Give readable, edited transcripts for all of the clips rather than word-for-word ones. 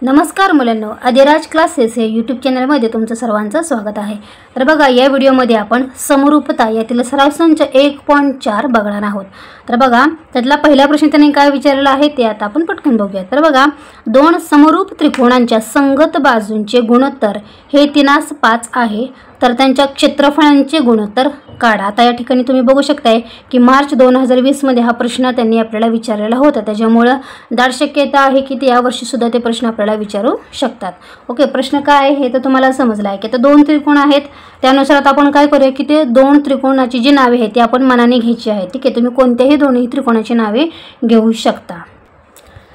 नमस्कार मुलांनो, अधिराज क्लासेस हे यूट्यूब चॅनलमध्ये तुमचं सर्वांचं स्वागत आहे। तर बघा, या व्हिडिओमध्ये आपण समरूपता यातील सराव संच 1.4 बघणार आहोत। तर बघा, त्यातला पहिला प्रश्न त्यांनी काय विचारलेला आहे ते आता आपण पटकन बघूया। तर बघा, दोन समरूप त्रिकोणांच्या संगत बाजूंचे गुणोत्तर हे 3:5 आहे, तर त्यांच्या क्षेत्रफळांचे गुणोत्तर काढा। आता या ठिकाणी तुम्ही बघू शकताय की मार्च 2020 मध्ये हा प्रश्न त्यांनी आपल्याला विचारलेला होता, त्याच्यामुळे दाट शक्यता आहे की ते यावर्षी सुद्धा ते प्रश्न आपल्याला विचारू शकतात। ओके, प्रश्न काय आहे हे तर तुम्हाला समजलं आहे की आता दोन त्रिकोण आहेत, त्यानुसार आता आपण काय करूया की ते दोन त्रिकोणाची जी नावे आहेत ती आपण मनाने घ्यायची आहेत। ठीक आहे, तुम्ही कोणत्याही दोन्ही त्रिकोणाची नावे घेऊ शकता।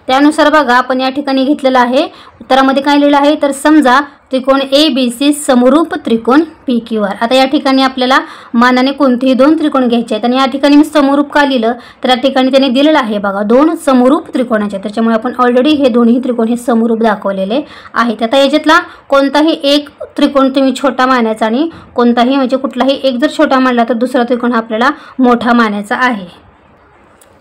त्यानुसार बघा, आपण या ठिकाणी घेतलेलं आहे, उत्तरामध्ये काय लिहिलं आहे तर समजा त्रिकोण ABC समरूप त्रिकोण PQR। आता या ठिकाणी आपल्याला मानाने कोणतेही दोन त्रिकोण घ्यायचे आहेत आणि या ठिकाणी मी समरूप का लिहिलं तर या ठिकाणी त्यांनी दिलेलं आहे बघा दोन समरूप त्रिकोणाचे, त्याच्यामुळे आपण ऑलरेडी हे दोन्ही त्रिकोण हे समरूप दाखवलेले आहेत। आता याच्यातला कोणताही एक त्रिकोण तुम्ही छोटा मानायचा आणि कोणताही म्हणजे कुठलाही एक जर छोटा मानला तर दुसरा त्रिकोण हा आपल्याला मोठा मानायचा आहे।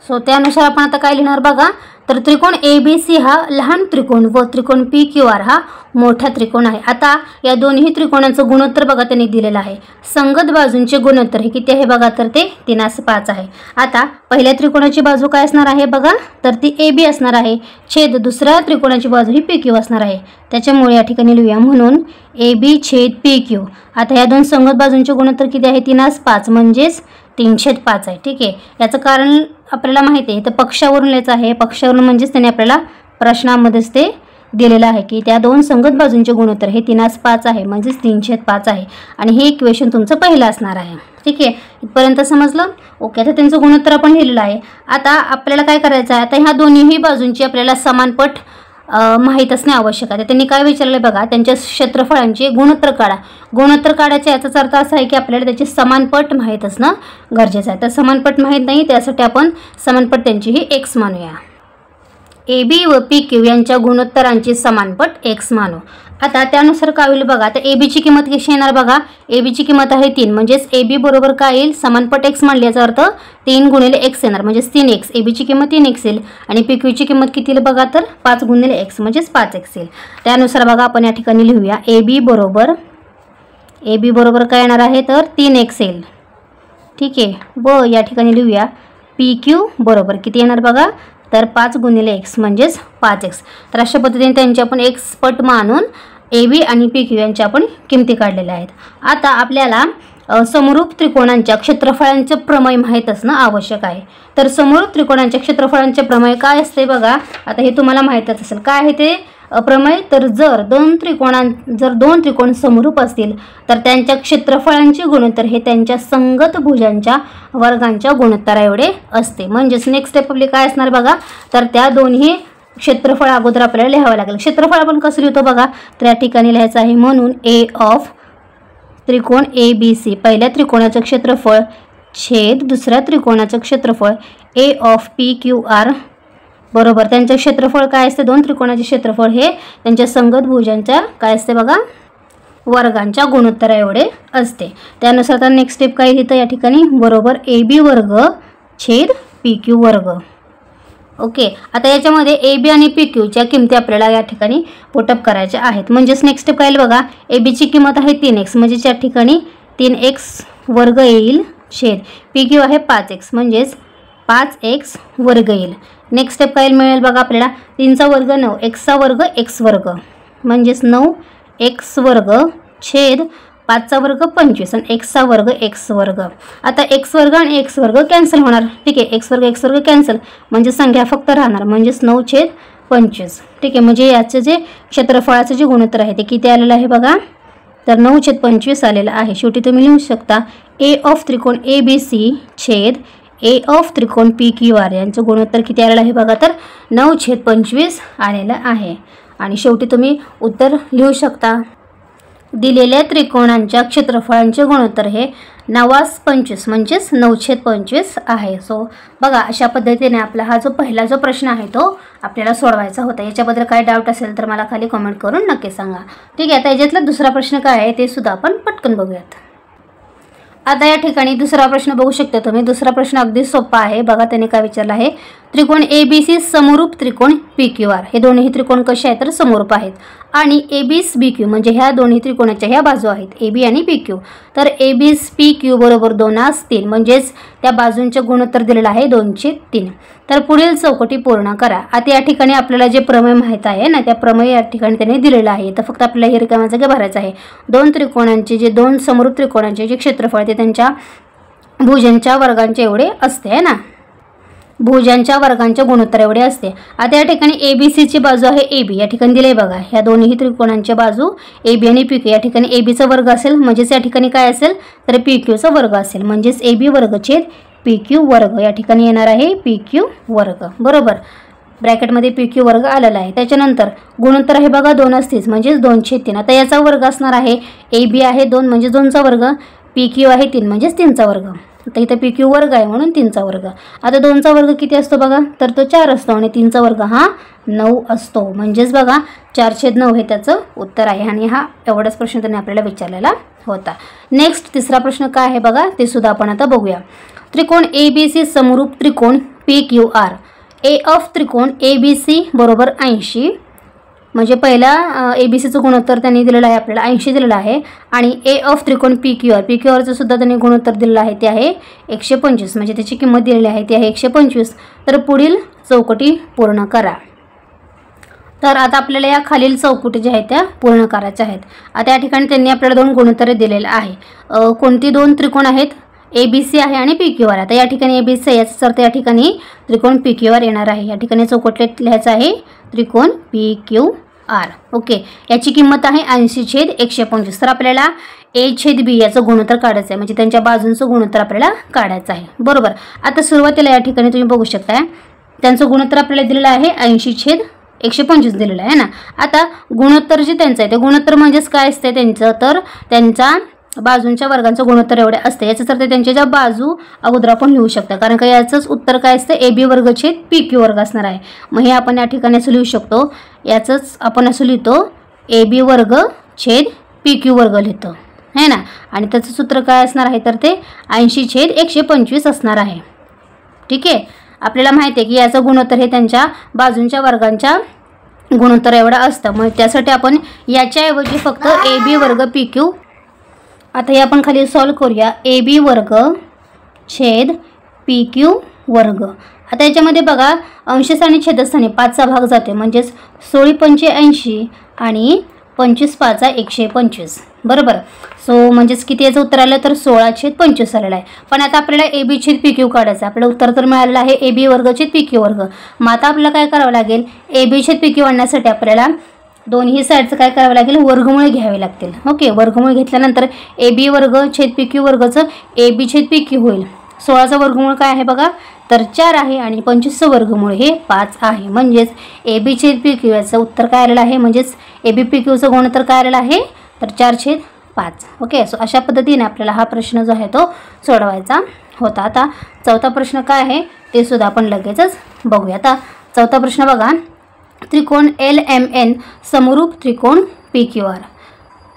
सो त्यानुसार आपण आता काय लिहिणार बघा, तर त्रिकोण ABC हा लहान त्रिकोण व त्रिकोण PQR हा मोठा त्रिकोण आहे। आता या दोन्ही त्रिकोणांचं गुणोत्तर बघा त्यांनी दिलेलं आहे, संगत बाजूंचे गुणोत्तर हे किती आहे बघा तर ते 3:5 आहे। आता पहिल्या त्रिकोणाची बाजू काय असणार आहे बघा तर ती AB असणार आहे, छेद दुसऱ्या त्रिकोणाची बाजू ही PQ असणार आहे, त्याच्यामुळे या ठिकाणी लिहूया म्हणून AB छेद PQ। आता या दोन संगत बाजूंचे गुणोत्तर किती आहे 3:5 म्हणजेच 3/5 आहे। ठीक आहे, याचं कारण आपल्याला माहिती आहे, तर पक्षावरून लिहायचं आहे, पक्षावरून म्हणजेच त्याने आपल्याला प्रश्नामध्येच ते दिलेलं आहे की त्या दोन संगत बाजूंचे गुणोत्तर हे 3:5 आहे म्हणजेच 3/5 आहे आणि हे इक्वेशन तुमचं पहिलं असणार आहे। ठीक आहे, इथपर्यंत समजलं? ओके, आता त्यांचं गुणोत्तर आपण लिहिलेलं आहे। आता आपल्याला काय करायचं आहे, आता ह्या दोन्ही बाजूंची आपल्याला समानपट माहीत असणे आवश्यक आहे। त्यांनी काय विचारले बघा, त्यांच्या क्षेत्रफळांचे गुणोत्तर काढा। गुणोत्तर काढायचे याचा अर्थ असा आहे की आपल्याला त्याचे समानपट माहीत असणं गरजेचं आहे। तर समानपट माहीत नाही, त्यासाठी आपण समानपट त्यांची ही x मानूया। AB व PQ यांच्या गुणोत्तरांची समानपट x मानू। आता त्यानुसार काय होईल बघा, तर AB ची किंमत कशी येणार बघा, AB ची किंमत आहे 3 म्हणजेच AB बरोबर काय येईल समानपट x मानले याचा अर्थ 3 गुणिले x येणार म्हणजेच 3x। AB ची किंमत 3x येईल आणि PQ ची किंमत किती येईल बघा तर 5 गुणिले x म्हणजेच 5x येईल। त्यानुसार बघा आपण या ठिकाणी लिहूया AB बरोबर काय येणार आहे तर 3x येईल। ठीक आहे, व या ठिकाणी लिहूया PQ बरोबर किती येणार बघा तर 5 गुणिले x म्हणजेच 5x। तर अशा पद्धतीने त्यांची आपण x पट मानून AB आणि PQ यांच्या आपण किमती काढलेल्या आहेत। आता आपल्याला समरूप त्रिकोणांच्या क्षेत्रफळांचे प्रमेय माहीत असणं आवश्यक आहे। तर समरूप त्रिकोणांच्या क्षेत्रफळांचे प्रमेय काय असते बघा, आता हे तुम्हाला माहीतच असेल काय आहे ते प्रमेय, तर जर दोन त्रिकोण समरूप असतील तर त्यांच्या क्षेत्रफळांचे गुणोत्तर हे त्यांच्या संगत भुजांच्या वर्गांच्या गुणोत्तरा एवढे असते। म्हणजेच नेक्स्ट स्टेप आपली काय असणार बघा, तर त्या दोन्ही क्षेत्रफळ अगोदर आपल्याला लिहावं लागेल। क्षेत्रफळ आपण कसं लिहितो बघा, तर या ठिकाणी लिहायचं आहे म्हणून A ऑफ त्रिकोण ABC पहिल्या त्रिकोणाचं क्षेत्रफळ छेद दुसऱ्या त्रिकोणाचं क्षेत्रफळ A ऑफ PQR बरोबर त्यांचे क्षेत्रफळ काय असते, दोन त्रिकोणाचे क्षेत्रफळ हे त्यांच्या संगत भुजांच्या काय असते बघा वर्गांच्या गुणोत्तरा एवढे असते। त्यानुसार आता नेक्स्ट स्टेप काय लिहितं या ठिकाणी बरोबर AB वर्ग छेद PQ वर्ग। ओके, आता याच्यामध्ये AB आणि PQ च्या किमती आपल्याला या ठिकाणी पुटअप करायच्या आहेत। म्हणजेच नेक्स्ट स्टेप काय बघा, AB ची किंमत आहे 3x म्हणजेच या ठिकाणी 3x वर्ग येईल छेद PQ आहे 5x म्हणजेच 5x वर्ग येईल। नेक्स्ट स्टेप काय मिळेल बघा आपल्याला 3चा वर्ग 9 x चा वर्ग x वर्ग म्हणजेच 9x वर्ग छेद 5चा वर्ग 25 आणि x चा वर्ग x वर्ग। आता x वर्ग आणि x वर्ग कॅन्सल होणार। ठीक आहे, x वर्ग कॅन्सल म्हणजे संख्या फक्त राहणार म्हणजेच 9/25। ठीक आहे, म्हणजे याचे जे क्षेत्रफळाचे जे गुणोत्तर आहे ते किती आलेलं आहे बघा तर 9/25 आलेलं आहे। शेवटी तुम्ही लिहू शकता A ऑफ त्रिकोण ABC छेद A ऑफ त्रिकोण PQR यांचं गुणोत्तर किती आलेलं आहे बघा तर 9/25 आलेलं आहे। आणि शेवटी तुम्ही उत्तर लिहू शकता, दिलेल्या त्रिकोणांच्या क्षेत्रफळांचे गुणोत्तर हे 9/25 म्हणजेच 9/25 आहे। सो बघा, अशा पद्धतीने आपला हा जो पहिला जो प्रश्न आहे तो आपल्याला सोडवायचा होता। याच्याबद्दल काय डाऊट असेल तर मला खाली कमेंट करून नक्की सांगा। ठीक आहे, आता याच्यातला दुसरा प्रश्न काय आहे ते सुद्धा आपण पटकन बघूयात। आता या ठिकाणी दुसरा प्रश्न बघू शकता तुम्ही। दुसरा प्रश्न अगदी सोपा आहे बघा, त्यांनी काय विचारलं आहे, त्रिकोण ABC समरूप त्रिकोण PQR, हे दोन्ही त्रिकोण कसे आहेत तर समरूप आहेत आणि ABCBQ म्हणजे ह्या दोन्ही त्रिकोणाच्या ह्या बाजू आहेत AB आणि PQ, तर ABCPQ बरोबर 2:3 म्हणजेच त्या बाजूंचे गुणोत्तर दिलेलं आहे 2/3। तर पुढील चौकटी पूर्ण करा। आता या ठिकाणी आपल्याला जे प्रमेय माहित आहे ना, त्या प्रमेय या ठिकाणी त्यांनी दिलेलं आहे, तर फक्त आपल्याला हे रिकाम्या जागा भरायचं आहे। दोन त्रिकोणांचे जे दोन समरूप त्रिकोणांचे जे क्षेत्रफळ ते त्यांच्या भुजांच्या वर्गांचे एवढे असते आहे ना, भुजांच्या वर्गांच्या गुणोत्तर एवढे असते। आता या ठिकाणी ABCची बाजू आहे AB, या ठिकाणी दिले बघा, ह्या दोन्ही त्रिकोणांच्या बाजू AB आणि PQ, या ठिकाणी AB चा वर्ग असेल म्हणजेच या ठिकाणी काय असेल तर PQ चा वर्ग असेल, म्हणजेच AB वर्ग छेद PQ वर्ग, या ठिकाणी येणार आहे PQ वर्ग बरोबर, ब्रॅकेटमध्ये PQ वर्ग आलेला आहे। त्याच्यानंतर गुणोत्तर आहे बघा 2:30 म्हणजेच 2/3। आता याचा वर्ग असणार आहे, AB आहे 2 म्हणजे 2चा वर्ग, PQ आहे 3 म्हणजेच 3चा वर्ग, आता इथं PQ वर्ग आहे म्हणून 3चा वर्ग। आता 2चा वर्ग किती असतो बघा तर तो 4 असतो आणि 3चा वर्ग हा 9 असतो, म्हणजेच बघा 4/9 हे त्याचं उत्तर आहे आणि हा एवढाच प्रश्न त्यांनी आपल्याला विचारलेला होता। नेक्स्ट तिसरा प्रश्न काय आहे बघा, ते सुद्धा आपण आता बघूया। त्रिकोण ABC समरूप त्रिकोण PQR, A ऑफ त्रिकोण ABC बरोबर 80, म्हणजे पहिला ABCचं गुणोत्तर त्यांनी दिलेलं आहे आपल्याला 80 दिलेलं आहे आणि A ऑफ त्रिकोण PQRचं सुद्धा त्यांनी गुणोत्तर दिलेलं आहे ते आहे 125, म्हणजे त्याची किंमत दिलेली आहे ती आहे 125। तर पुढील चौकटी पूर्ण करा। तर आता आपल्याला या खालील चौकटी ज्या आहेत त्या पूर्ण करायच्या आहेत। आता या ठिकाणी त्यांनी आपल्याला दोन गुणोत्तरे दिलेले आहे, कोणती दोन त्रिकोण आहेत ABC आहे आणि PQR। आता या ठिकाणी ABC याचा अर्थ या ठिकाणी त्रिकोण PQR येणार आहे, या ठिकाणी चौकटीत लिहायचं आहे त्रिकोण PQR। ओके, याची किंमत आहे 80/125। तर आपल्याला A/B याचं गुणोत्तर काढायचं आहे, म्हणजे त्यांच्या बाजूंचं गुणोत्तर आपल्याला काढायचं आहे बरोबर। आता सुरुवातीला या ठिकाणी तुम्ही बघू शकता त्यांचं गुणोत्तर आपल्याला दिलेलं आहे 80/125 दिलेलं आहे ना। आता गुणोत्तर जे त्यांचं आहे ते गुणोत्तर म्हणजेच काय असते त्यांचं तर त्यांच्या बाजूंच्या वर्गांचं गुणोत्तर एवढे असते, याचा अर्थ त्यांच्या ज्या बाजू अगोदर आपण लिहू शकता, कारण का याचंच उत्तर काय असतं AB वर्ग छेद PQ वर्ग असणार आहे। मग हे आपण या ठिकाणी असं लिहू शकतो, याचंच आपण असं लिहितो AB वर्ग छेद PQ वर्ग लिहितो है ना, आणि त्याचं सूत्र काय असणार आहे तर ते 80/125 असणार आहे। ठीक आहे, आपल्याला माहिती आहे की याचं गुणोत्तर हे त्यांच्या बाजूंच्या वर्गांच्या गुणोत्तर एवढं असतं, मग त्यासाठी आपण याच्याऐवजी फक्त AB वर्ग PQ, आता हे आपण खाली सॉल्व करूया, AB वर्ग छेद PQ वर्ग। आता याच्यामध्ये बघा अंशस्थानी छेदस्थानी 5चा भाग जाते, म्हणजेच 16×5 आणि 25×5 125 बरोबर। सो म्हणजेच किती याचं उत्तर आलं तर 16/25 आलेलं आहे। पण आता आपल्याला AB छेद PQ काढायचं, आपलं उत्तर तर मिळालेलं आहे AB वर्ग छेद PQ वर्ग। मग आता आपल्याला काय करावं लागेल, AB छेद PQ आणण्यासाठी आपल्याला दोन्ही साईडचं काय करावं लागेल वर्गमूळ घ्यावे लागतील। ओके, वर्गमूळ घेतल्यानंतर AB वर्ग छेद PQ वर्गचं AB छेद PQ होईल। 16चा वर्गमूळ काय आहे बघा तर 4 आहे आणि 25चं वर्गमूळ हे 5 आहे, म्हणजेच AB छेद PQ याचं उत्तर काय आलेलं आहे, म्हणजेच AB PQचं गुणोत्तर काय आलेलं आहे तर 4/5। ओके, सो अशा पद्धतीने आपल्याला हा प्रश्न जो आहे तो सोडवायचा होता। आता चौथा प्रश्न काय आहे ते सुद्धा आपण लगेचच बघूया। आता चौथा प्रश्न बघा, त्रिकोण LMN समरूप त्रिकोण PQR,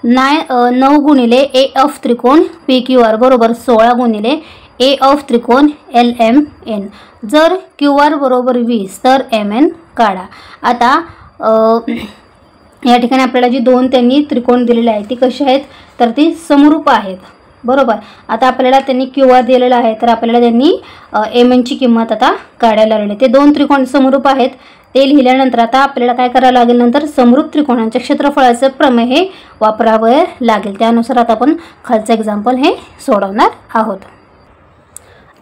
9 गुणिले A ऑफ त्रिकोण PQR बरोबर 16 गुणिले A ऑफ त्रिकोण LMN, जर QR बरोबर 20 तर MN काढा। आता या ठिकाणी आपल्याला जी दोन त्यांनी त्रिकोण दिलेले आहेत ती कशी आहेत तर ती समरूप आहेत बरोबर। आता आपल्याला त्यांनी QR दिलेला आहे तर आपल्याला त्यांनी MN ची किंमत आता काढायला लागली। ते दोन त्रिकोण समरूप आहेत ते लिहिल्यानंतर आता आपल्याला काय करावं लागेल, नंतर समरूप त्रिकोणांच्या क्षेत्रफळाचे प्रमेय हे वापरावे लागेल, त्यानुसार आता आपण खालचं एक्झाम्पल हे सोडवणार आहोत।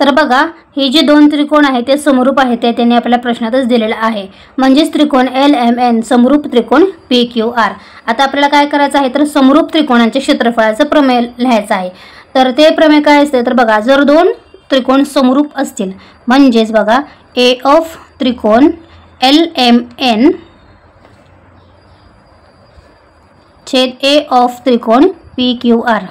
तर बघा हे जे दोन त्रिकोण आहेत ते समरूप आहेत ते त्यांनी आपल्याला प्रश्नातच दिलेलं आहे, म्हणजेच त्रिकोण LMN समरूप त्रिकोण PQR। आता आपल्याला काय करायचं आहे तर समरूप त्रिकोणांच्या क्षेत्रफळाचं प्रमेय लिहायचं आहे। तर ते प्रमेय काय असते तर बघा, जर दोन त्रिकोण समरूप असतील म्हणजेच बघा A ऑफ त्रिकोण LMN छेद A ऑफ त्रिकोण PQR,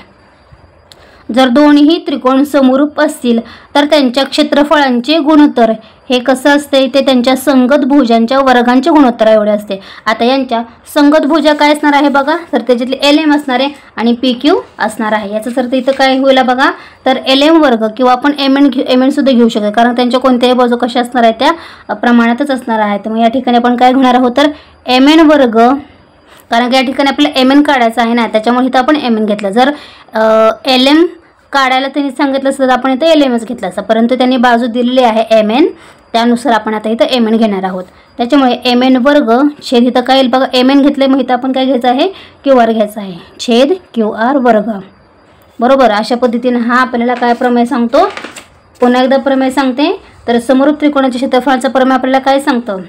जर दोन्ही त्रिकोण समरूप असतील तर त्यांच्या क्षेत्रफळांचे गुणोत्तर हे कसं असते, ते त्यांच्या संगत भुजांच्या वर्गांचे गुणोत्तर एवढे असते. आता यांच्या संगत भुजा काय असणार आहे बघा, तर त्याच्यातले LM असणार आहे आणि PQ असणार आहे. याचा अर्थ इथं काय होईल बघा, तर LM वर्ग किंवा आपण MN सुद्धा घेऊ शकतो, कारण त्यांच्या कोणत्याही बाजू कशा असणार आहेत त्या प्रमाणातच असणार आहेत. मग या ठिकाणी आपण काय घेणार आहोत, तर MN वर्ग, कारण या ठिकाणी आपल्याला MN काढायचं आहे ना, त्याच्यामुळे इथं आपण MN घेतलं. जर LM काढायला त्यांनी सांगितलं असतं तर आपण इथं LMच घेतलं असतं, परंतु त्यांनी बाजू दिलेली आहे MN, त्यानुसार आपण आता इथं MN घेणार आहोत. त्याच्यामुळे MN वर्ग छेद इथं काय येईल बघा, MN घेतले मग इथं आपण काय घ्यायचं आहे, QR घ्यायचं आहे, छेद QR वर्ग. बरोबर, अशा पद्धतीने हा आपल्याला काय प्रमेय सांगतो, पुन्हा एकदा प्रमेय सांगते. तर समरूप त्रिकोणाच्या क्षेत्रफळाचा प्रमेय आपल्याला काय सांगतं,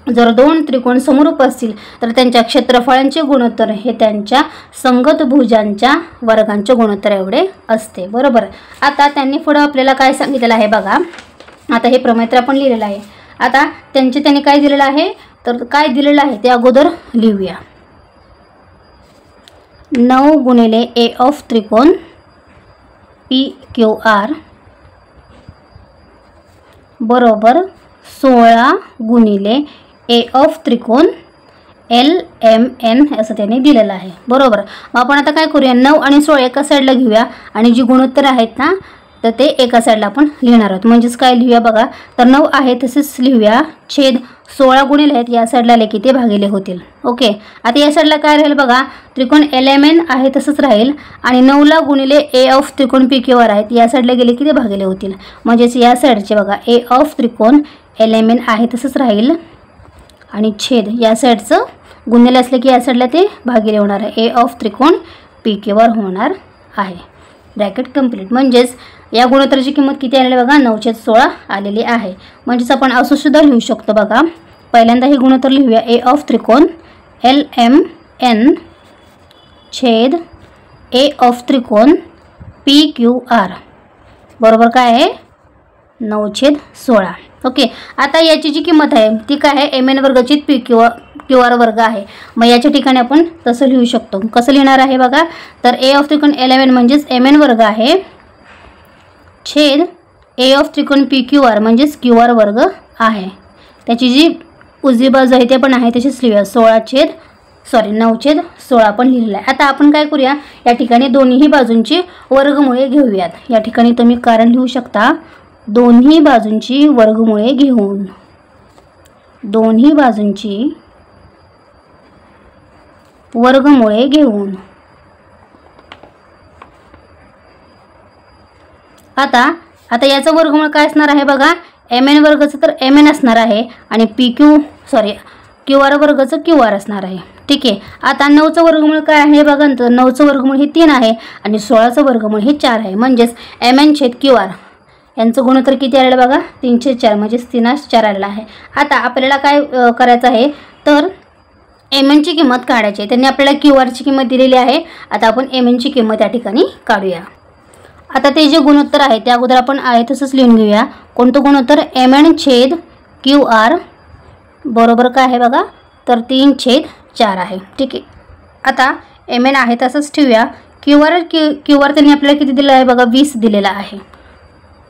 जर दोन त्रिकोण समरूप असतील तर त्यांच्या क्षेत्रफळांचे गुणोत्तर हे त्यांच्या संगत भुजांच्या वर्गांचे गुणोत्तर एवढे असते. बरोबर, आता त्यांनी पुढे आपल्याला काय सांगितलेलं आहे बघा, आता हे प्रमेय तर आपण लिहिलेलं आहे. आता त्यांनी काय दिलेलं आहे, तर काय दिलेलं आहे ते अगोदर लिहूया. 9 गुणिले A ऑफ त्रिकोण PQR बरोबर 16 गुणिले A ऑफ त्रिकोण LMN असं त्यांनी दिलेलं आहे. बरोबर, मग आपण आता काय करूया, 9 आणि 16 एका साईडला घेऊया आणि जी गुणोत्तर आहेत ना तर ते एका साईडला आपण लिहिणार आहोत. म्हणजेच काय लिहूया बघा, तर 9 आहे तसेच लिहूया, छेद 16 गुणिले आहेत या साईडला आले की ते भागिले होतील. ओके, आता या साईडला काय राहील बघा, त्रिकोण LMN आहे तसंच राहील आणि 9ला गुणिले A ऑफ त्रिकोण PQR आहेत या साईडला गेले की ते भागिले होतील. म्हणजेच या साईडचे बघा A ऑफ त्रिकोण LMN आहे तसंच राहील आणि छेद या साईडचं गुणिले असले की या साईडला ते भागिले होणार आहे, A ऑफ त्रिकोण PQR होणार आहे. Bracket complete. म्हणजेच या गुणोत्तराची किंमत किती आलेली बघा, 9/16 आलेली आहे. म्हणजेच आपण असं सुद्धा लिहू शकतो बघा, पहिल्यांदा हे गुणोत्तर लिहूया, A ऑफ त्रिकोण LMN छेद A ऑफ त्रिकोण PQR बरोबर काय आहे 9/16. ओके, आता याची जी किंमत आहे ती काय आहे, MN वर्गाची QR वर्ग आहे. मग याच्या ठिकाणी आपण तसं लिहू शकतो. कसं लिहिणार आहे बघा, तर A ऑफ त्रिकोण LMN म्हणजेच MN वर्ग आहे छेद A ऑफ त्रिकोण PQR म्हणजेच QR वर्ग आहे. त्याची जी उजवी बाजू आहे ते पण आहे तशीच लिहूया, 9/16 आपण लिहिलेलं आहे. आता आपण काय करूया, या ठिकाणी दोन्ही बाजूंची वर्गमुळे घेऊयात. या ठिकाणी तुम्ही कारण लिहू शकता, दोन्ही बाजूंची वर्गमुळे घेऊन, दोन्ही बाजूंची वर्गमुळे घेऊन. आता याचं वर्गमूळ काय असणार आहे बघा, MN वर्गाचं तर MN असणार आहे आणि QR वर्गाचं QR असणार आहे. ठीक आहे, आता 9चं वर्गमूळ काय आहे बघा, तर 9चं वर्गमूळ हे 3 आहे आणि 16चं वर्गमूळ हे 4 आहे. म्हणजेच MN छेद QR यांचं गुणोत्तर किती आलेलं बघा, 3/4 म्हणजेच 3/4 आलेलं आहे. आता आपल्याला काय करायचं आहे, तर MN ची किंमत काढायची आहे. त्यांनी आपल्याला QR ची किंमत दिलेली आहे. आता आपण MN ची किंमत या ठिकाणी काढूया. आता ते जे गुणोत्तर आहे त्या अगोदर आपण आहे तसंच लिहून घेऊया. कोणतं गुणोत्तर, MN छेद QR बरोबर काय आहे बघा, तर 3/4 आहे. ठीक आहे, आता MN आहे तसंच ठेवूया. QR त्यांनी आपल्याला किती दिलं आहे बघा, 20 दिलेला आहे.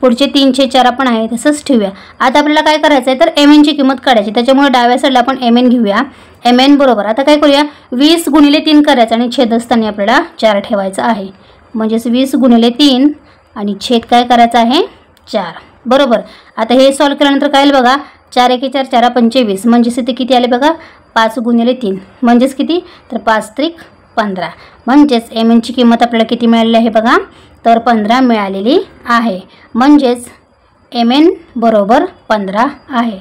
पुढचे 3/4 आपण आहे तसंच ठेवूया. आता आपल्याला काय करायचं आहे, तर MN ची किंमत काढायची. त्याच्यामुळे डाव्या साईडला आपण MN घेऊया. MN बरोबर आता काय करूया, 20 गुणिले 3 करायचं आणि छेदस्थानी आपल्याला 4 ठेवायचं आहे. म्हणजेच 20 गुणिले 3 आणि छेद काय करायचं आहे 4. बरोबर, आता हे सॉल्व केल्यानंतर काय येईल बघा, 4 × 4 = 4 × 25 म्हणजेच इथे किती आले बघा, 5 गुणिले 3 म्हणजेच किती, तर 5×3 = 15. म्हणजेच MN ची किंमत आपल्याला किती मिळालेली आहे बघा, तर 15 मिळालेली आहे. म्हणजेच MN बरोबर 15 आहे.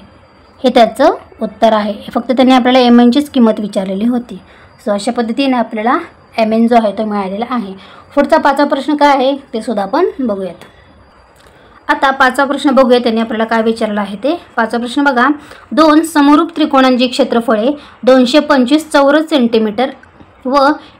हे त्याचं उत्तर आहे. फक्त त्यांनी आपल्याला MN चीच किंमत विचारलेली होती. सो अशा पद्धतीने आपल्याला MN जो आहे तो मिळालेला आहे. पुढचा 5वा प्रश्न काय आहे ते सुद्धा आपण बघूयात. आता 5वा प्रश्न बघूया त्यांनी आपल्याला काय विचारलं आहे ते. 5वा प्रश्न बघा, 2 समरूप त्रिकोणांची क्षेत्रफळे 225 चौरस सेंटीमीटर व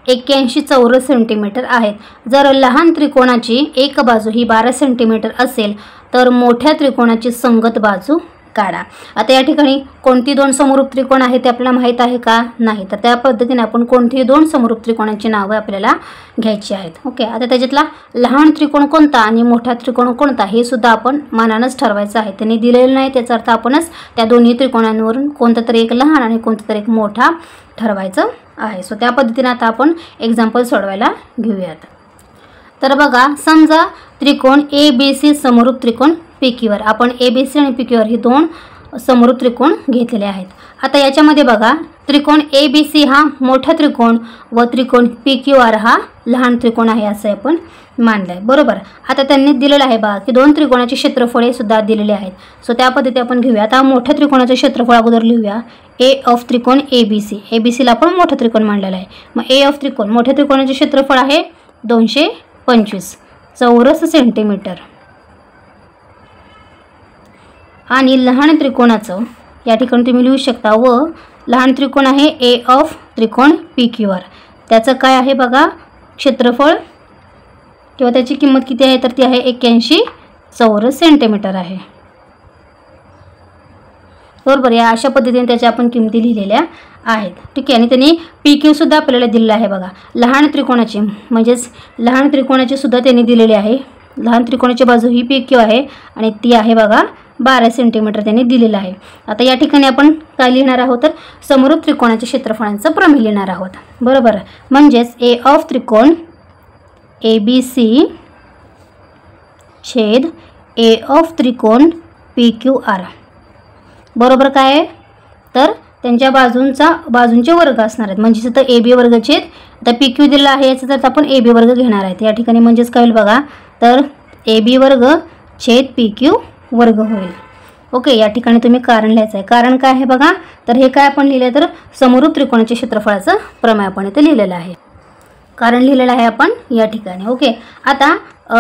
81 चौरस सेंटीमीटर आहेत. जर लहान त्रिकोणाची एक बाजू ही 12 सेंटीमीटर असेल तर मोठ्या त्रिकोणाची संगत बाजू काढा. आता या ठिकाणी कोणती दोन समरूप त्रिकोण आहेत ते आपल्याला माहीत आहे का? नाही. तर त्या पद्धतीने आपण कोणती दोन समरूप त्रिकोणांची नावे आपल्याला घ्यायची आहेत. ओके. आता त्याच्यातला लहान त्रिकोण कोणता आणि मोठा त्रिकोण कोणता हे सुद्धा आपण मनानच ठरवायचं आहे. त्यांनी दिलेलं नाही त्याचा अर्थ आपणच त्या दोन्ही त्रिकोणांवरून कोणता तरी एक लहान आणि कोणता तरी एक मोठा ठरवायचं आहे. सो त्या पद्धतीने आता आपण एक्झाम्पल सोडवायला घेऊयात. तर बघा, समजा त्रिकोण ABC समरूप त्रिकोण PQR. आपण ABC आणि PQR हे दोन समरूप त्रिकोण घेतलेले आहेत. आता याच्यामध्ये बघा, त्रिकोण ABC हा मोठा त्रिकोण व त्रिकोण PQR हा लहान त्रिकोण आहे असं आपण मानलं आहे. बरोबर. आता त्यांनी दिलेलं आहे बघा की दोन त्रिकोणाचे क्षेत्रफळे सुद्धा दिलेले आहेत. सो त्या पद्धतीने आपण घेऊया. आता मोठ्या त्रिकोणाचे क्षेत्रफळ अगोदर लिहूया. A ऑफ त्रिकोण ABC. ABCला आपण मोठा त्रिकोण मानलेला आहे. मग A ऑफ त्रिकोण, मोठ्या त्रिकोणाचे क्षेत्रफळ आहे 225 चौरस सेंटीमीटर आणि लहान त्रिकोणाचं या ठिकाणी तुम्ही लिहू शकता. व लहान त्रिकोण आहे A ऑफ त्रिकोण PQR. त्याचं काय आहे बघा क्षेत्रफळ किंवा त्याची किंमत किती आहे तर ती आहे 81 चौरस सेंटीमीटर आहे. बरोबर. या अशा पद्धतीने त्याच्या आपण किमती लिहिलेल्या आहेत. ठीक आहे. आणि त्यांनी PQ सुद्धा आपल्याला दिलेलं आहे बघा. लहान त्रिकोणाची म्हणजेच लहान त्रिकोणाची सुद्धा त्यांनी दिलेली आहे. लहान त्रिकोणाची बाजू ही PQ आहे आणि ती आहे बघा 12 सेंटीमीटर त्यांनी दिलेलं आहे. आता या ठिकाणी आपण काय लिहिणार आहोत तर समरूप त्रिकोणाच्या क्षेत्रफळांचं प्रमेय लिहिणार आहोत. बरोबर. म्हणजेच A ऑफ त्रिकोण ABC छेद A ऑफ त्रिकोण PQR बरोबर काय आहे तर त्यांच्या बाजूंचे वर्ग असणार आहेत. म्हणजेच तर AB वर्ग छेद आता PQ दिलेला आहे याचा तर आपण AB वर्ग घेणार आहेत या ठिकाणी. म्हणजेच काय होईल बघा तर AB वर्ग छेद PQ वर्ग होईल. ओके. या ठिकाणी तुम्ही कारण लिहायचं आहे. कारण काय आहे बघा तर हे काय आपण लिहिलं तर समरूप त्रिकोणाच्या क्षेत्रफळाचं प्रमेय आपण इथे लिहिलेलं आहे. कारण लिहिलेलं आहे आपण या ठिकाणी. ओके. आता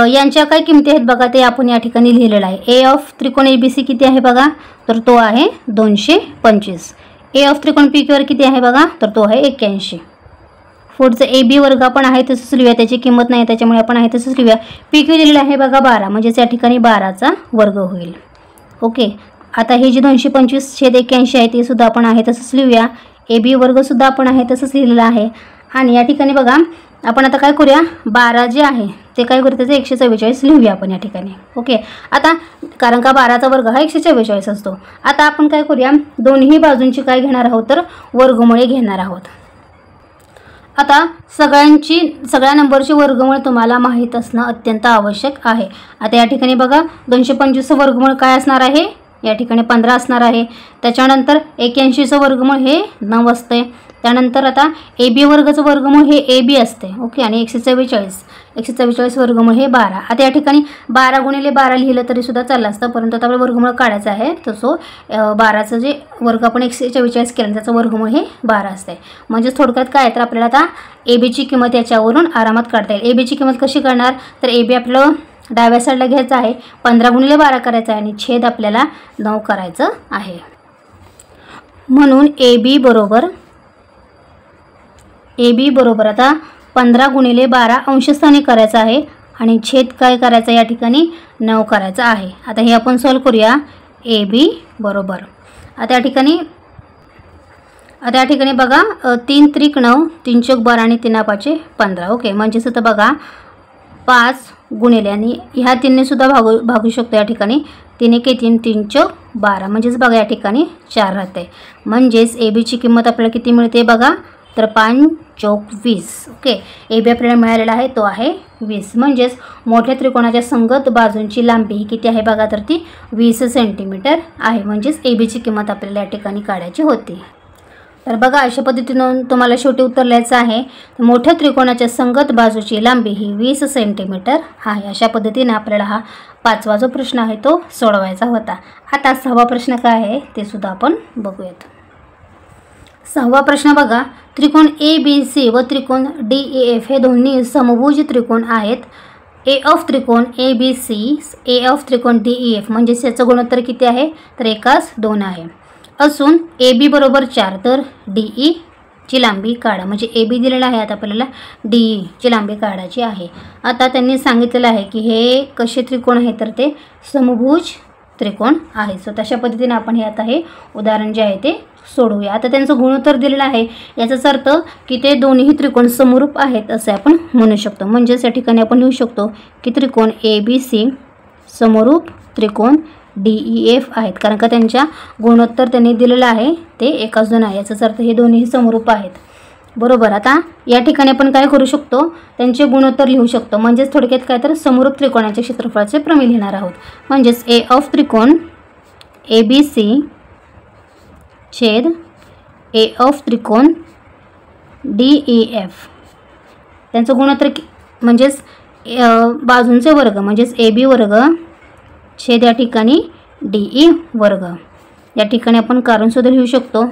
यांच्या काय किमती आहेत बघा ते आपण या ठिकाणी लिहिलेलं आहे. A ऑफ त्रिकोण ABC किती आहे बघा तर तो आहे 225. A ऑफ त्रिकोण PQR किती आहे बघा तर तो आहे 81. पुढचं AB वर्ग आपण आहे तसंच लिहूया. त्याची किंमत नाही त्याच्यामुळे आपण आहे तसंच लिहूया. PQ दिलेलं आहे बघा 12 म्हणजेच या ठिकाणी 12चा वर्ग होईल. ओके. आता हे जे 225 छेद 81 आहे ते सुद्धा आपण आहे तसंच लिहूया. AB वर्ग सुद्धा आपण आहे तसंच लिहिलेलं आहे. आणि या ठिकाणी बघा आपण आता काय करूया 12 जे आहे ते काय करू त्याचं 144 लिहूया आपण या ठिकाणी. ओके. आता कारण का 12चा वर्ग हा 144 असतो. आता आपण काय करूया दोन्ही बाजूंची काय घेणार आहोत तर वर्गमुळे घेणार आहोत. आता सगळ्या नंबरची वर्गमूळ तुम्हाला माहीत असणं अत्यंत आवश्यक आहे. आता या ठिकाणी बघा 225चं वर्गमूळ काय असणार आहे या ठिकाणी 15 असणार आहे. त्याच्यानंतर 81चं वर्गमूळ हे 9 असते. त्यानंतर आता AB वर्गाचं वर्गमूळ हे AB असते. ओके. आणि 144 वर्गमूळ हे 12. आता या ठिकाणी 12 गुणिले 12 लिहिलं तरी सुद्धा चाललं असतं परंतु आता आपल्याला वर्गमूळ काढायचं आहे. तसं 12चं जे वर्ग आपण 144 केलं त्याचं वर्गमूळ हे 12 असते. म्हणजेच थोडक्यात काय तर आपल्याला आता ABची किंमत याच्यावरून आरामात काढता येईल. ABची किंमत कशी करणार तर AB आपलं डाव्या साईडला घ्यायचं आहे 15 गुणिले 12 करायचं आहे आणि छेद आपल्याला 9 करायचं आहे. म्हणून AB बरोबर आता 15 गुणिले 12 अंशस्थानी करायचं आहे आणि छेद काय करायचं या ठिकाणी 9 करायचं आहे. आता हे आपण सॉल्व करूया. AB बरोबर आता या ठिकाणी बघा 3 त्रिक 9 3 चौक 12 आणि 3 5 15. ओके. म्हणजेच आता बघा 5 गुणिले आणि ह्या 3ने सुद्धा भागू शकतो या ठिकाणी 3 1 3 3 चौक 12 म्हणजेच बघा या ठिकाणी 4 राहते. म्हणजेच ABची किंमत आपल्याला किती मिळते बघा तर 5 चौक 20. ओके. AB आपल्याला मिळालेला आहे तो आहे 20. म्हणजेच मोठ्या त्रिकोणाच्या संगत बाजूंची लांबी ही किती आहे बघा तर ती 20 सेंटीमीटर आहे. म्हणजेच ABची किंमत आपल्याला या ठिकाणी काढायची होती. तर बघा अशा पद्धतीनं तुम्हाला शेवटी उत्तर लिहायचं आहे. मोठ्या त्रिकोणाच्या संगत बाजूची लांबी ही 20 सेंटीमीटर आहे. अशा पद्धतीने आपल्याला हा 5वा जो प्रश्न आहे तो सोडवायचा होता. आता 6वा प्रश्न काय आहे ते सुद्धा आपण बघूयात. 6वा प्रश्न बघा त्रिकोण ABC व त्रिकोण DEF हे दोन्ही समभुज त्रिकोण आहेत. A ऑफ त्रिकोण ABC A ऑफ त्रिकोण DEF म्हणजे याचं गुणोत्तर किती आहे तर 1:2 आहे. असून AB बरोबर 4 तर DE ची लांबी काढा. म्हणजे AB दिलेला आहे आता आपल्याला DE ची लांबी काढायची आहे. आता त्यांनी सांगितलेलं आहे की हे कसे त्रिकोण आहे तर ते समभुज त्रिकोण आहे. सो तशा पद्धतीने आपण हे आता हे उदाहरण जे आहे ते सोडवूया. आता त्यांचं गुणोत्तर दिलेलं आहे, याचाच अर्थ की ते दोन्ही त्रिकोण समरूप आहेत असे आपण म्हणू शकतो. म्हणजेच या ठिकाणी आपण लिहू शकतो की त्रिकोण ABC समरूप त्रिकोण DEF आहेत, कारण का त्यांच्या गुणोत्तर त्यांनी दिलेलं आहे ते एकाच दोन आहे. याचाच अर्थ हे दोन्ही समरूप आहेत. बरोबर. आता या ठिकाणी आपण काय करू शकतो, त्यांचे गुणोत्तर लिहू शकतो. म्हणजेच थोडक्यात काय तर समरूप त्रिकोणाच्या क्षेत्रफळाचे प्रमेय लिहिणार आहोत. म्हणजेच A ऑफ त्रिकोण ABC छेद A ऑफ त्रिकोण DEF, त्यांचं गुणोत्तर म्हणजेच बाजूंचे वर्ग म्हणजेच AB वर्ग छेद या ठिकाणी DE वर्ग. या ठिकाणी आपण कारण सुद्धा लिहू शकतो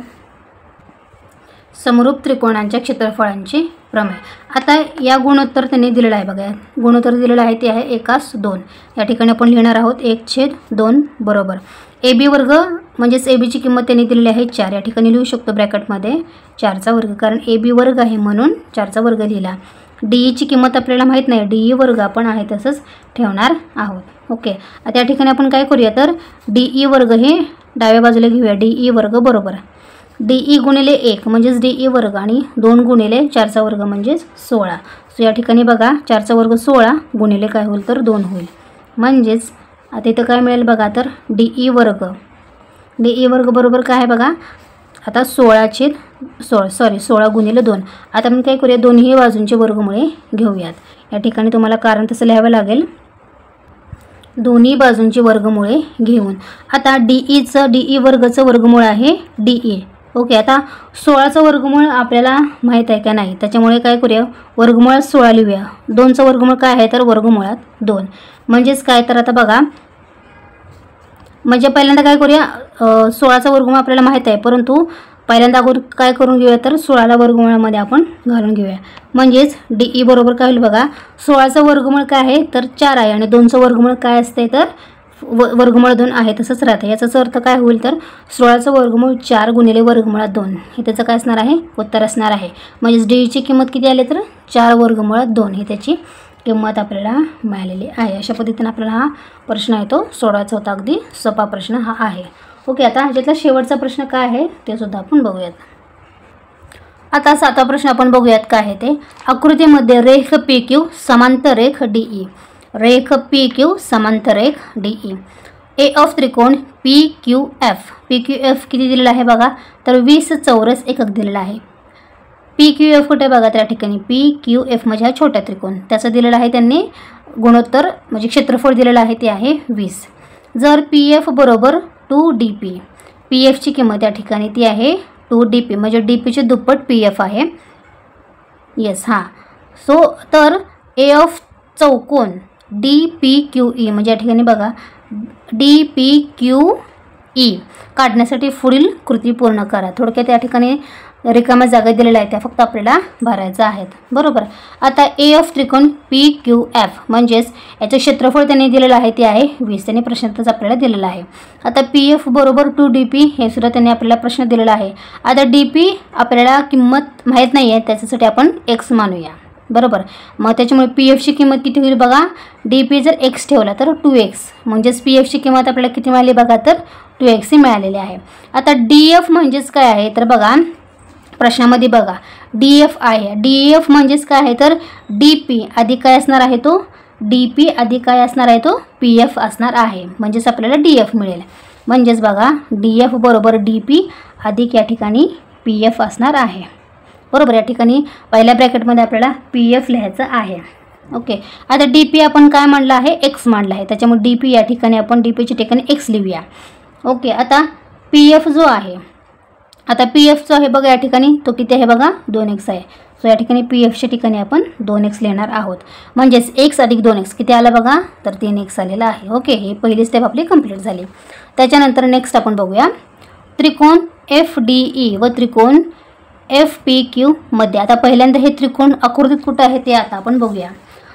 समरूप त्रिकोणांच्या क्षेत्रफळांचे प्रमेय. आता या गुणोत्तर त्यांनी दिलेलं आहे बघा, गुणोत्तर दिलेलं आहे ते आहे 1:2. या ठिकाणी आपण लिहिणार आहोत 1/2 बरोबर AB वर्ग म्हणजेच ABची किंमत त्यांनी दिलेली आहे 4. या ठिकाणी लिहू शकतो ब्रॅकेटमध्ये 4चा वर्ग, कारण AB वर्ग आहे म्हणून 4चा वर्ग लिहिला. DEची किंमत आपल्याला माहीत नाही, DE वर्ग आपण आहे तसंच ठेवणार आहोत. ओके. आता या ठिकाणी आपण काय करूया तर DE वर्ग हे डाव्या बाजूला घेऊया. DE वर्ग बरोबर DE गुणिले 1 म्हणजेच DE वर्ग आणि 2 गुणिले 4चा वर्ग म्हणजेच 16. सो या ठिकाणी बघा 4चा वर्ग 16 गुणिले काय होईल तर 2 होईल. म्हणजेच आता इथं काय मिळेल बघा तर DE वर्ग बरोबर काय आहे बघा आता 16 गुणिले 2. आता आपण काय करूया दोन्ही बाजूंचे वर्गमुळे घेऊयात. या ठिकाणी तुम्हाला कारण तसं लिहावं लागेल, दोन्ही बाजूंची वर्गमुळे घेऊन. आता DE वर्गाचं वर्गमूळ आहे DE. ओके. आता 16चं वर्गमूळ आपल्याला माहीत आहे का नाही, त्याच्यामुळे काय करूया वर्गमुळात 16 लिहूया. 2चं वर्गमूळ काय आहे तर वर्गमुळात 2. म्हणजेच काय तर आता बघा म्हणजे पहिल्यांदा काय करूया 16चं वर्गमूळ आपल्याला माहीत आहे, परंतु पहिल्यांदा काय करून घेऊया तर 16ला वर्गमुळामध्ये आपण घालून घेऊया. म्हणजेच DE बरोबर काय होईल बघा 16चं वर्गमूळ काय आहे तर 4 आहे आणि 2चं वर्गमूळ काय असते तर वर्गमूळ 2 आहे तसंच राहते. याचाच अर्थ काय होईल तर 16चं वर्गमूळ 4 गुणिले वर्गमुळात 2 हे त्याचं काय असणार आहे उत्तर असणार आहे. म्हणजेच DEची किंमत किती आली तर 4 वर्गमुळात 2 ही त्याची किंमत आपल्याला मिळालेली आहे. अशा पद्धतीने आपल्याला हा प्रश्न आहे तो सोडवायचा होता. अगदी सोपा प्रश्न हा आहे. ओके. आता ह्याच्यातला शेवटचा प्रश्न काय आहे ते सुद्धा आपण बघूयात. आता 7वा प्रश्न आपण बघूयात काय आहे ते. आकृतीमध्ये रेख PQ समांतर रेख DE, रेख PQ समांतर रेख DE. A ऑफ त्रिकोण PQF किती दिलेला आहे बघा तर 20 चौरस एकक दिलेला आहे. PQF कुठे बघा त्या ठिकाणी PQF म्हणजे हा छोटा त्रिकोण, त्याचं दिलेलं आहे त्यांनी गुणोत्तर म्हणजे क्षेत्रफळ दिलेलं आहे ते आहे 20. जर PF बरोबर 2DP, PFची किंमत या ठिकाणी ती आहे 2DP म्हणजे DPचे दुप्पट PF आहे. येस हां. सो तर A ऑफ चौकोन DPQE म्हणजे या ठिकाणी बघा DPQE काढण्यासाठी पुढील कृती पूर्ण करा. थोडक्यात या ठिकाणी रिकाम्या जागा दिलेल्या आहेत त्या फक्त आपल्याला भरायच्या आहेत. बरोबर. आता A ऑफ त्रिकोण PQF म्हणजेच याचं क्षेत्रफळ त्यांनी दिलेलं आहे ते आहे 20. त्यांनी प्रश्नातच आपल्याला दिलेलं आहे. आता PF बरोबर 2DP हे सुद्धा त्यांनी आपल्याला प्रश्न दिलेला आहे. आता DP आपल्याला किंमत माहीत नाही आहे त्याच्यासाठी आपण x मानूया. बरोबर. मग त्याच्यामुळे PFची किंमत किती होईल बघा DP जर x ठेवला तर 2x म्हणजेच PFची किंमत आपल्याला किती मिळाली बघा तर 2x ही मिळालेली आहे. आता DF म्हणजेच काय आहे तर बघा प्रश्नामध्ये बघा DF आहे. DF म्हणजेच काय आहे तर DP अधिक काय असणार आहे तो DP अधिक काय असणार आहे तो PF असणार आहे. म्हणजेच आपल्याला DF मिळेल. म्हणजेच बघा DF बरोबर DP अधिक या ठिकाणी PF असणार आहे. बरोबर. या ठिकाणी पहिल्या ब्रॅकेटमध्ये आपल्याला PF लिहायचं आहे. ओके. आता DP आपण काय मांडलं आहे x मांडलं आहे, त्याच्यामुळे DP या ठिकाणी आपण DPच्या ठिकाणी x लिहूया. ओके. आता PF जो आहे आता PF जो आहे बघा या ठिकाणी तो किती आहे बघा 2x आहे. सो या ठिकाणी PFच्या ठिकाणी आपण 2x लिहिणार आहोत. म्हणजेच x अधिक 2x किती आला बघा तर 3x आलेला आहे. ओके. हे पहिली स्टेप आपली कंप्लीट झाली. त्याच्यानंतर नेक्स्ट आपण बघूया त्रिकोण FDE व त्रिकोण FPQ मध्ये. आता पहिल्यांदा हे त्रिकोण आकृतीत कुठं आहे ते आता आपण बघूया.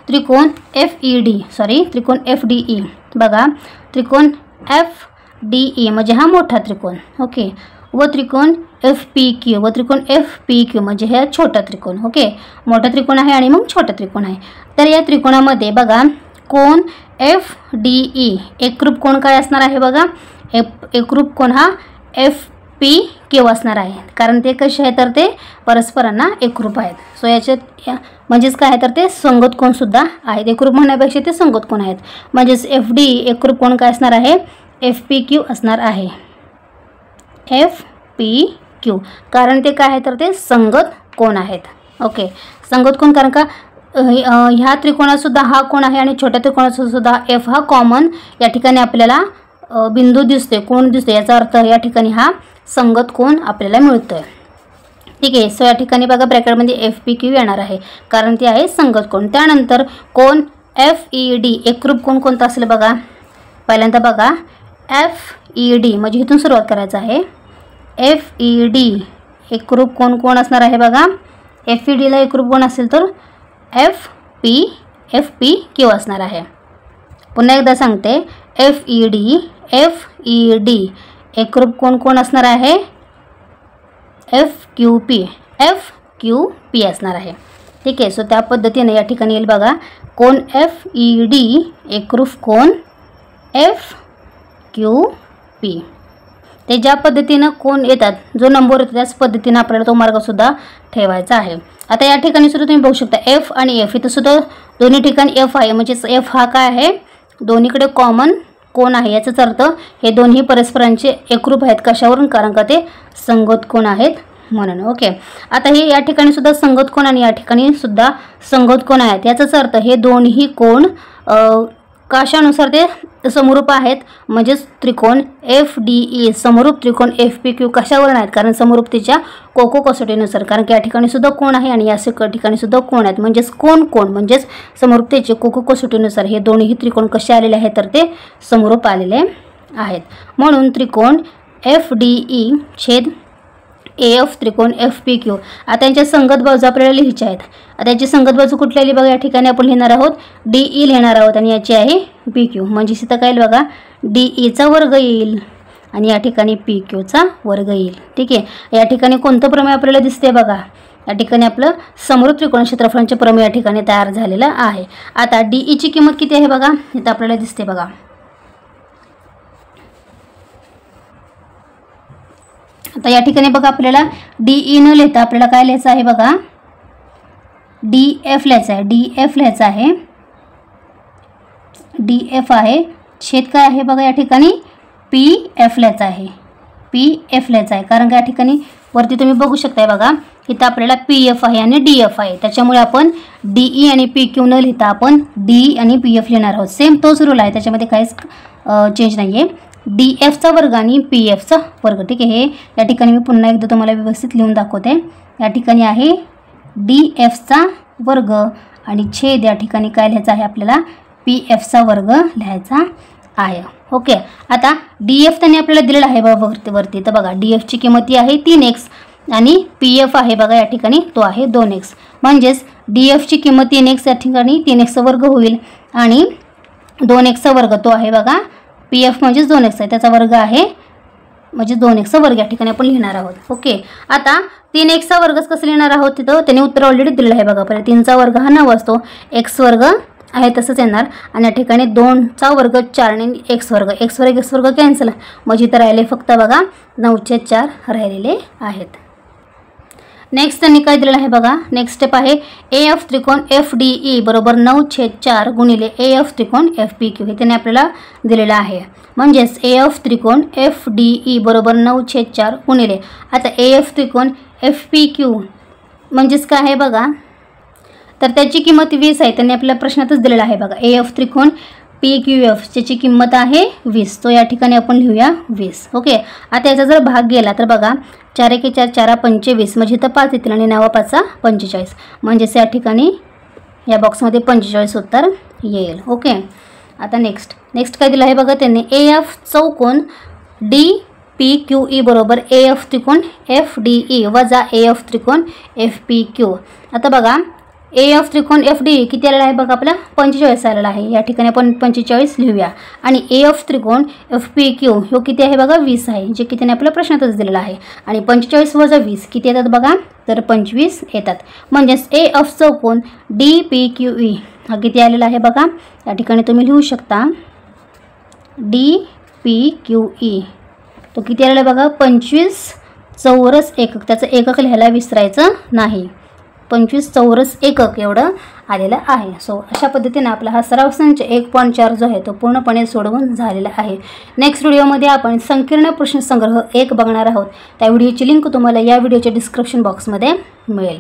त्रिकोण त्रिकोण FDE बघा त्रिकोण FDE म्हणजे हा मोठा त्रिकोण. ओके. व त्रिकोण FPQ म्हणजे हे छोटा त्रिकोण. ओके. मोठा त्रिकोण आहे आणि मग छोटा त्रिकोण आहे. तर या त्रिकोणामध्ये बघा कोन एफ डी ई एकरूप कोन काय असणार आहे बघा, एकरूप कोन हा एफ पी क्यू असणार आहे, कारण ते कसे आहे तर ते परस्परांना एकरूप आहेत. सो याच्यात म्हणजेच काय आहे तर ते संगत कोन सुद्धा आहेत. एकरूप म्हणण्यापेक्षा ते संगत कोन आहेत. म्हणजेच एफ डी एकरूप कोन काय असणार आहे, एफ पी क्यू असणार आहे. एफ पी क्यू कारण ते काय आहे तर ते संगत कोन आहेत. ओके, संगत कोन कारण का ह्या त्रिकोणात सुद्धा हा कोन आहे आणि छोट्या त्रिकोणात सुद्धा एफ हा कॉमन या ठिकाणी आपल्याला बिंदू दिसतोय, कोण दिसतोय, याचा अर्थ या ठिकाणी हा संगत कोन आपल्याला मिळतोय. ठीक आहे. सो या ठिकाणी बघा ब्रॅकेटमध्ये एफ पी क्यू येणार आहे कारण ते आहे संगत कोन. त्यानंतर कोन एफ ई डी एकरूप कोन कोणता असेल बघा, पहिल्यांदा बघा एफ ई डी म्हणजे इथून सुरुवात करायचं आहे. एफ ई डी एकरूप कोन कोण असणार आहे बघा, एफ ई डीला एकरूप कोन असेल तर एफ पी क्यू असणार आहे. पुन्हा एकदा सांगते, एफ ई डी एकरूप कोन कोण असणार आहे, एफ क्यू पी असणार आहे. ठीक आहे. सो त्या पद्धतीने या ठिकाणी येईल बघा कोन एफ ई डी एकरूप कोन एफ क्यू पी. ते ज्या पद्धतीनं कोन येतात, जो नंबर येतो त्याच पद्धतीनं आपल्याला तो मार्गसुद्धा ठेवायचा आहे. आता या ठिकाणी सुद्धा तुम्ही बघू शकता एफ आणि एफ इथं सुद्धा दोन्ही ठिकाणी एफ आहे, म्हणजेच एफ हा काय आहे दोन्हीकडे कॉमन कोन आहे. याचाच अर्थ हे दोन्ही परस्परांचे एकरूप आहेत. कशावरून, कारण का ते संगत कोन आहेत म्हणून. ओके, आता हे या ठिकाणी सुद्धा संगत कोन आणि या ठिकाणी सुद्धा संगत कोन आहेत. याचाच अर्थ हे दोन्ही कोन कशानुसार ते समरूप आहेत, म्हणजेच त्रिकोण एफ डी ई समरूप त्रिकोण एफ पी क्यू कशावरून आहेत, कारण समरूपतेच्या कोको कसोटीनुसार. कारण की या ठिकाणी सुद्धा कोन आहे आणि या ठिकाणी सुद्धा कोन आहेत, म्हणजेच कोन म्हणजेच समरूपतेचे कोको कसोटीनुसार हे दोन्ही त्रिकोण कसे आलेले आहेत तर ते समरूप आलेले आहेत. म्हणून त्रिकोण एफ डी ई छेद ए एफ त्रिकोण एफ पी क्यू. आता यांच्या संगत बाजू आपल्याला लिहायच्या आहेत. आता याची संगत बाजू कुठली आली बघा, या ठिकाणी आपण लिहिणार आहोत डी ई लिहिणार आहोत आणि याची आहे पी क्यू. म्हणजे इथं काय येईल बघा, डी ईचा वर्ग येईल आणि या ठिकाणी पी क्यूचा वर्ग येईल. ठीक आहे. या ठिकाणी कोणतं प्रमेय आपल्याला दिसते बघा, या ठिकाणी आपलं समरूप त्रिकोण क्षेत्रफळांचे प्रमेय या ठिकाणी तयार झालेलं आहे. आता डी ईची किंमत किती आहे बघा, इथं आपल्याला दिसते बघा. आता या ठिकाणी बघा आपल्याला डी ई न लिहिता आपल्याला काय लिहायचं आहे बघा, डी एफ लिहायचं आहे. डी एफ लिहायचं आहे, डी एफ आहे छेद काय आहे बघा, या ठिकाणी पी एफ लिहायचं आहे. पी एफ लिहायचं आहे कारण का या ठिकाणी वरती तुम्ही बघू शकताय बघा, इथं आपल्याला पी एफ आहे आणि डी एफ आहे. त्याच्यामुळे आपण डी ई आणि पी क्यू न लिहिता आपण डी आणि पी एफ लिहिणार आहोत. सेम तोच रूल आहे, त्याच्यामध्ये काहीच चेंज नाही आहे. डी एफचा वर्ग आणि पी एफचा वर्ग. ठीक आहे. हे या ठिकाणी मी पुन्हा एकदा तुम्हाला व्यवस्थित लिहून दाखवते. या ठिकाणी आहे डी एफचा वर्ग आणि छेद या ठिकाणी काय लिहायचं आहे आपल्याला, पी एफचा वर्ग लिहायचा आहे. ओके. आता डी एफ त्यांनी आपल्याला दिलेलं आहे बघा वरती. तर बघा डी एफची किंमत ती आहे 3x आणि पी एफ आहे बघा या ठिकाणी तो आहे 2x. म्हणजेच डी एफची किंमत 3x या ठिकाणी 3xचा वर्ग होईल आणि 2xचा वर्ग तो आहे बघा पी एफ म्हणजेच 2x आहे, त्याचा वर्ग आहे म्हणजे 2xचा वर्ग या ठिकाणी आपण लिहिणार आहोत. ओके. आता 3xचा वर्गच कसं लिहिणार आहोत, तिथं त्याने उत्तर ऑलरेडी दिलेलं आहे बघा. पहिले 3चा वर्ग हा 9 असतो, x वर्ग आहे तसंच येणार आणि या ठिकाणी 2चा वर्ग 4 आणि x वर्ग कॅन्सल, म्हणजे इथं राहिले फक्त बघा 9/4 राहिलेले आहेत. नेक्स्ट त्यांनी काय दिलेलं आहे बघा, नेक्स्ट स्टेप आहे ए एफ त्रिकोण एफ डी ई बरोबर 9/4 गुणिले ए एफ त्रिकोण एफ पी क्यू. हे त्याने आपल्याला दिलेलं आहे. म्हणजेच ए एफ त्रिकोण एफ डी ई बरोबर 9/4 गुणिले आता ए एफ त्रिकोण एफ पी क्यू म्हणजेच काय आहे बघा, तर त्याची किंमत 20 आहे. त्यांनी आपल्या प्रश्नातच दिलेला आहे बघा. ए एफ त्रिकोण पी क्यू एफ त्याची किंमत आहे 20, तो या ठिकाणी आपण लिहूया 20. ओके. आता याचा जर भाग गेला तर बघा 4 × 4 = 4 = 25, म्हणजे इथं 5 येतील आणि 9 × 5 = 45, म्हणजेच या ठिकाणी या बॉक्समध्ये 45 उत्तर येईल. ओके. आता नेक्स्ट काय दिलं आहे बघा त्यांनी, ए एफ चौकोन डी पी क्यू ई बरोबर ए एफ त्रिकोण एफ डी ई वजा ए एफ त्रिकोण एफ पी क्यू. आता बघा ए ऑफ त्रिकोण एफ डी किती आलेला आहे बघा, आपला 45 आलेला आहे. या ठिकाणी आपण 45 लिहूया. आणि ए ऑफ त्रिकोण एफ पी क्यू ह्यो किती आहे बघा, 20 आहे, जे की त्याने आपल्या प्रश्नातच दिलेला आहे. आणि 45 वजा 20 किती येतात बघा, तर 25 येतात. म्हणजेच ए ऑफ चौकोन डी पी क्यू ई हा किती आलेला आहे बघा, या ठिकाणी तुम्ही लिहू शकता डी पी क्यू ई तो किती आलेला आहे बघा, 25 चौरस एकक. त्याचं एकक लिहायला विसरायचं नाही. 25 चौरस एकक एवढं आलेलं आहे. सो अशा पद्धतीने आपला हा सराव संच 1.4 जो आहे तो पूर्णपणे सोडवून झालेला आहे. नेक्स्ट व्हिडिओमध्ये आपण संकीर्ण प्रश्नसंग्रह 1 बघणार आहोत. त्या व्हिडिओची लिंक तुम्हाला या व्हिडिओच्या डिस्क्रिप्शन बॉक्समध्ये मिळेल.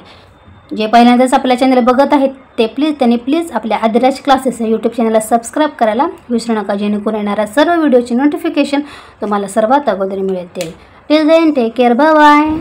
जे पहिल्यांदाच आपल्या चॅनल बघत आहेत ते प्लीज आपल्या आदिराज क्लासेस या यूट्यूब चॅनलला सबस्क्राईब करायला विसरू नका, जेणेकरून येणाऱ्या सर्व व्हिडिओची नोटिफिकेशन तुम्हाला सर्वात अगोदर मिळतील. Till then take care, bye bye.